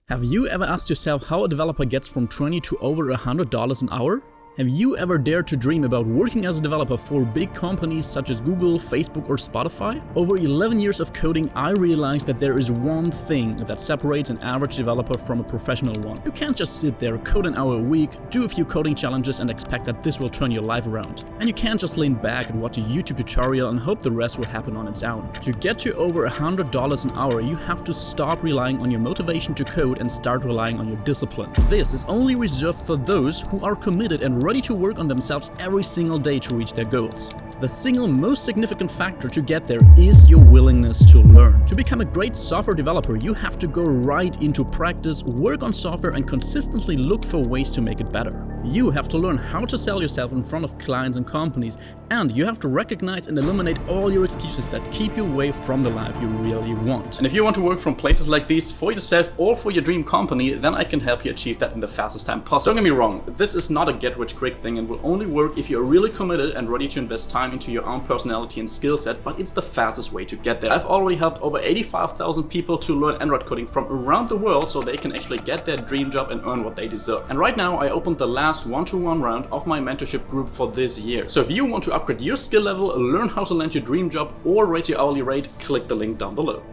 Have you ever asked yourself how a developer gets from 20 to over $100 an hour? Have you ever dared to dream about working as a developer for big companies such as Google, Facebook or Spotify? Over 11 years of coding, I realized that there is one thing that separates an average developer from a professional one. You can't just sit there, code an hour a week, do a few coding challenges and expect that this will turn your life around. And you can't just lean back and watch a YouTube tutorial and hope the rest will happen on its own. To get to over $100 an hour, you have to stop relying on your motivation to code and start relying on your discipline. This is only reserved for those who are committed and ready to work on themselves every single day to reach their goals. The single most significant factor to get there is your willingness to learn. To become a great software developer, you have to go right into practice, work on software and consistently look for ways to make it better. You have to learn how to sell yourself in front of clients and companies, and you have to recognize and eliminate all your excuses that keep you away from the life you really want. And if you want to work from places like these for yourself or for your dream company, then I can help you achieve that in the fastest time possible. Don't get me wrong, this is not a get-rich-quick thing and will only work if you're really committed and ready to invest time into your own personality and skill set, but it's the fastest way to get there. I've already helped over 85,000 people to learn Android coding from around the world so they can actually get their dream job and earn what they deserve. And right now I opened the last one-to-one round of my mentorship group for this year. So if you want to upgrade your skill level, learn how to land your dream job or raise your hourly rate, click the link down below.